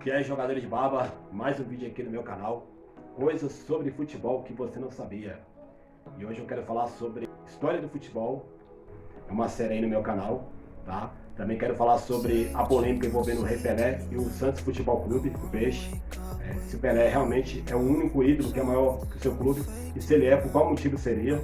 Que é jogador de baba, mais um vídeo aqui no meu canal, coisas sobre futebol que você não sabia. E hoje eu quero falar sobre história do futebol, é uma série aí no meu canal, tá? Também quero falar sobre a polêmica envolvendo o Rei Pelé e o Santos Futebol Clube, o Peixe. Se o Pelé realmente é o único ídolo que é maior que o seu clube, e se ele é, por qual motivo seria,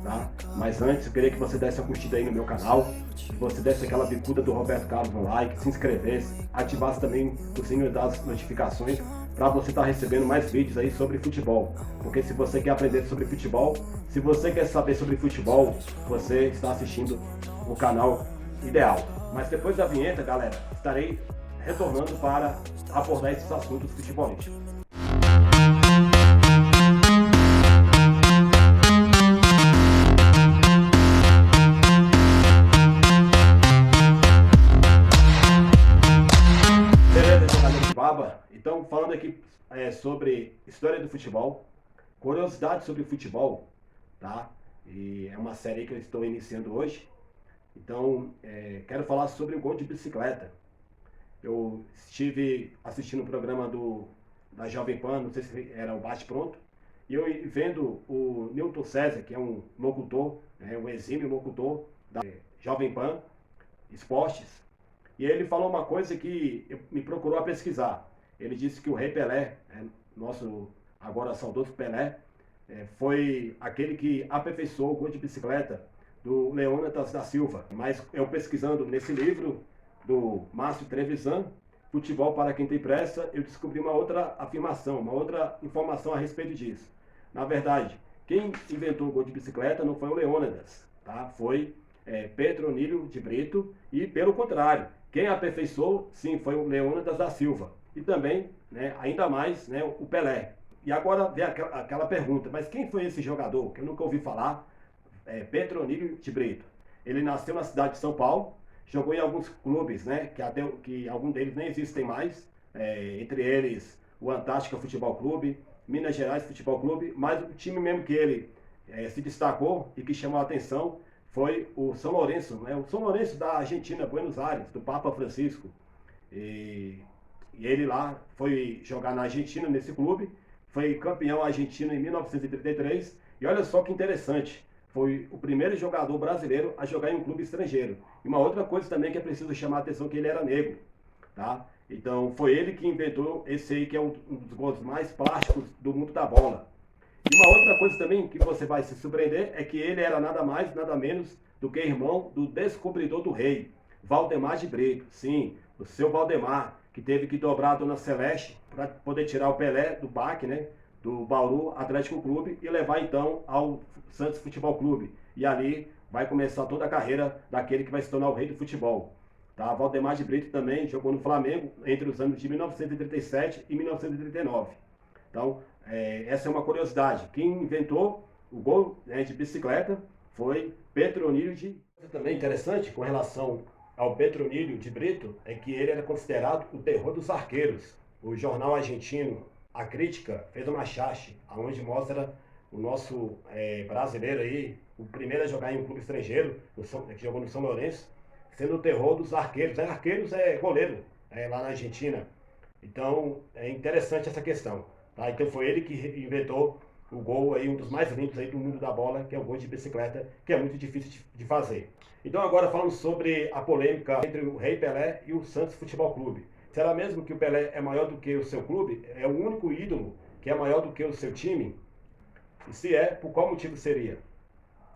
tá? Mas antes, eu queria que você desse uma curtida aí no meu canal, que você desse aquela bicuda do Roberto Carlos no like, se inscrevesse, ativasse também o sininho das notificações, para você estar recebendo mais vídeos aí sobre futebol. Porque se você quer aprender sobre futebol, se você quer saber sobre futebol, você está assistindo o canal ideal. Mas depois da vinheta, galera, estarei retornando para abordar esses assuntos futebolísticos. Beleza, jogador de baba? Então, falando aqui sobre história do futebol, curiosidades sobre futebol, tá? E é uma série que eu estou iniciando hoje. Então, quero falar sobre o gol de bicicleta. Eu estive assistindo o programa da Jovem Pan, não sei se era o Bate Pronto, e eu vendo o Newton César, que é um locutor, um exímio locutor da Jovem Pan Esportes, e ele falou uma coisa que me procurou a pesquisar. Ele disse que o Rei Pelé, nosso agora saudoso Pelé, foi aquele que aperfeiçoou o gol de bicicleta do Leônidas da Silva. Mas eu pesquisando nesse livro do Márcio Trevisan, Futebol para quem tem pressa, eu descobri uma outra afirmação, uma outra informação a respeito disso. Na verdade, quem inventou o gol de bicicleta não foi o Leônidas, tá? Foi Petronílio de Brito, e pelo contrário, quem aperfeiçoou, sim, foi o Leônidas da Silva. E também, ainda mais, o Pelé. E agora vem aquela pergunta, mas quem foi esse jogador que eu nunca ouvi falar? Petronílio de Brito. Ele nasceu na cidade de São Paulo, jogou em alguns clubes, que alguns deles nem existem mais, entre eles o Antártica Futebol Clube, Minas Gerais Futebol Clube, mas o time mesmo que ele se destacou e que chamou a atenção foi o São Lourenço, o São Lourenço da Argentina, Buenos Aires, do Papa Francisco. E ele lá foi jogar na Argentina, nesse clube, foi campeão argentino em 1933, e olha só que interessante, foi o primeiro jogador brasileiro a jogar em um clube estrangeiro. E uma outra coisa também que é preciso chamar a atenção, que ele era negro, tá? Então foi ele que inventou esse aí, que é um dos gols mais plásticos do mundo da bola. E uma outra coisa também que você vai se surpreender é que ele era nada mais, nada menos do que irmão do descobridor do rei, Valdemar de Brito. Sim, o seu Valdemar, que teve que dobrar a Dona Celeste para poder tirar o Pelé do BAC, do Bauru Atlético Clube, e levar então ao Santos Futebol Clube. E ali vai começar toda a carreira daquele que vai se tornar o rei do futebol. Tá? Valdemar de Brito também jogou no Flamengo entre os anos de 1937 e 1939. Então, essa é uma curiosidade. Quem inventou o gol de bicicleta foi Petronílio de... Também interessante com relação ao Petronílio de Brito é que ele era considerado o terror dos arqueiros. O jornal argentino A Crítica fez uma charge onde mostra o nosso brasileiro aí, o primeiro a jogar em um clube estrangeiro, que jogou no São Lourenço, sendo o terror dos arqueiros. Arqueiros é goleiro, lá na Argentina. Então, é interessante essa questão. Tá? Então foi ele que inventou o gol aí, um dos mais lindos aí do mundo da bola, que é o gol de bicicleta, que é muito difícil de fazer. Então agora falando sobre a polêmica entre o Rei Pelé e o Santos Futebol Clube. Será mesmo que o Pelé é maior do que o seu clube? É o único ídolo que é maior do que o seu time? E se é, por qual motivo seria?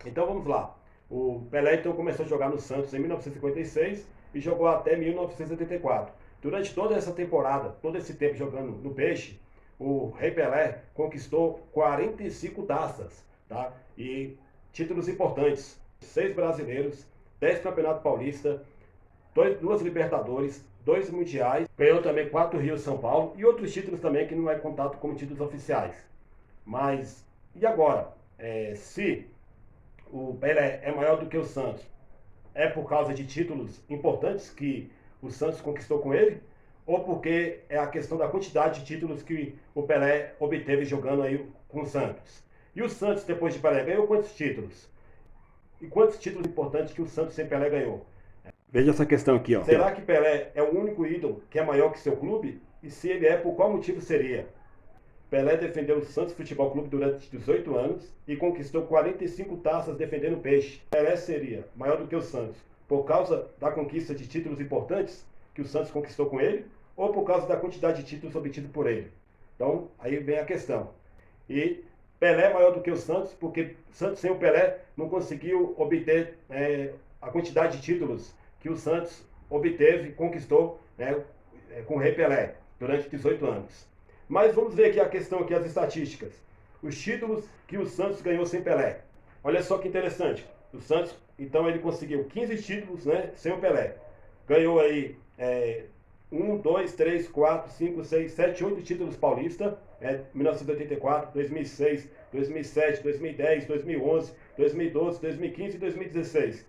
Então vamos lá. O Pelé então começou a jogar no Santos em 1956 e jogou até 1984. Durante toda essa temporada, todo esse tempo jogando no Peixe, o Rei Pelé conquistou 45 taças, tá? E títulos importantes: 6 brasileiros, 10 Campeonato Paulista, 2 Libertadores, 2 Mundiais, ganhou também 4 Rio São Paulo e outros títulos também que não é contado como títulos oficiais. Mas, e agora? Se o Pelé é maior do que o Santos, é por causa de títulos importantes que o Santos conquistou com ele? Ou porque é a questão da quantidade de títulos que o Pelé obteve jogando aí com o Santos? E o Santos, depois de Pelé, ganhou quantos títulos? E quantos títulos importantes que o Santos sem Pelé ganhou? Veja essa questão aqui, ó. Será que Pelé é o único ídolo que é maior que seu clube? E se ele é, por qual motivo seria? Pelé defendeu o Santos Futebol Clube durante 18 anos e conquistou 45 taças defendendo o peixe. Pelé seria maior do que o Santos por causa da conquista de títulos importantes que o Santos conquistou com ele ou por causa da quantidade de títulos obtidos por ele? Então, aí vem a questão. E Pelé é maior do que o Santos porque Santos sem o Pelé não conseguiu obter a quantidade de títulos que o Santos obteve, conquistou com o Rei Pelé durante 18 anos. Mas vamos ver aqui a questão, aqui, as estatísticas. Os títulos que o Santos ganhou sem Pelé. Olha só que interessante. O Santos, então, ele conseguiu 15 títulos, né, sem o Pelé. Ganhou aí 1, 2, 3, 4, 5, 6, 7, 8 títulos paulista. 1984, 2006, 2007, 2010, 2011, 2012, 2015 e 2016.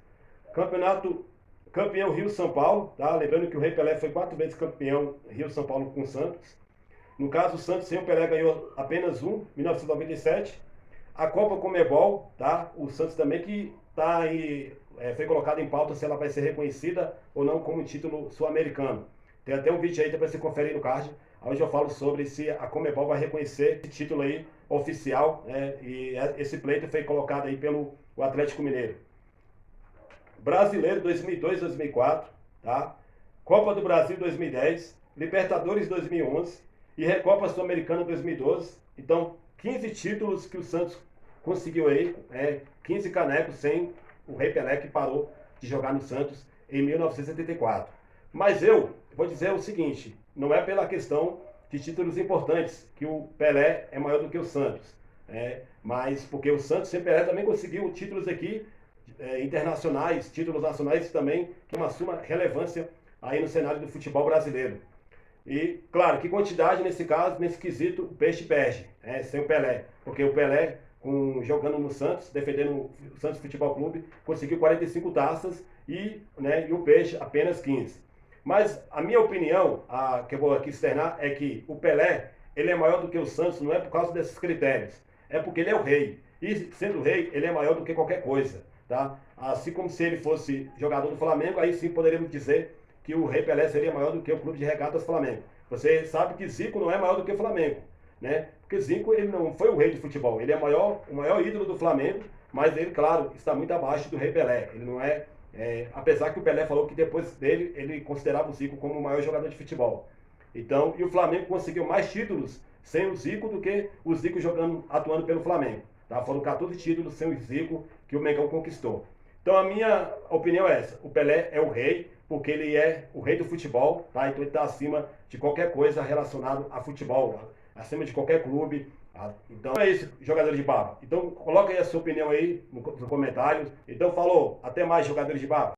Campeão Rio-São Paulo, tá? Lembrando que o Rei Pelé foi 4 vezes campeão Rio-São Paulo com o Santos. No caso, o Santos sem o Pelé ganhou apenas um, 1997. A Copa Conmebol, tá? O Santos também que tá aí, foi colocado em pauta se ela vai ser reconhecida ou não como título sul-americano. Tem até um vídeo aí para você conferir no card, onde eu falo sobre se a Conmebol vai reconhecer esse título aí oficial, e esse pleito foi colocado aí pelo Atlético Mineiro. Brasileiro 2002-2004, tá? Copa do Brasil 2010, Libertadores 2011 e Recopa Sul-Americana 2012. Então, 15 títulos que o Santos conseguiu aí, 15 canecos sem o Rei Pelé, que parou de jogar no Santos em 1974. Mas eu vou dizer o seguinte, não é pela questão de títulos importantes que o Pelé é maior do que o Santos, mas porque o Santos sem Pelé também conseguiu títulos aqui internacionais, títulos nacionais também, que é uma suma relevância aí no cenário do futebol brasileiro. E, claro, que quantidade nesse caso, nesse quesito, o peixe perde, sem o Pelé. Porque o Pelé, jogando no Santos, defendendo o Santos Futebol Clube, conseguiu 45 taças e o peixe apenas 15. Mas a minha opinião, que eu vou aqui externar, é que o Pelé, ele é maior do que o Santos, não é por causa desses critérios, é porque ele é o rei. E, sendo rei, ele é maior do que qualquer coisa, tá? Assim como se ele fosse jogador do Flamengo, aí sim poderíamos dizer que o Rei Pelé seria maior do que o Clube de Regatas Flamengo. Você sabe que Zico não é maior do que o Flamengo, né? Porque Zico, ele não foi o rei de futebol, ele é o maior ídolo do Flamengo, mas ele, claro, está muito abaixo do Rei Pelé. Ele não apesar que o Pelé falou que depois dele, ele considerava o Zico como o maior jogador de futebol. Então, e o Flamengo conseguiu mais títulos sem o Zico do que o Zico atuando pelo Flamengo. Tá? Foram 14 títulos sem o Zico que o Mengão conquistou. Então a minha opinião é essa, o Pelé é o rei, porque ele é o rei do futebol, tá? Então ele está acima de qualquer coisa relacionada a futebol, acima de qualquer clube. Tá? Então é isso, jogadores de baba. Então coloca aí a sua opinião aí nos comentários. Então falou, até mais, jogadores de baba.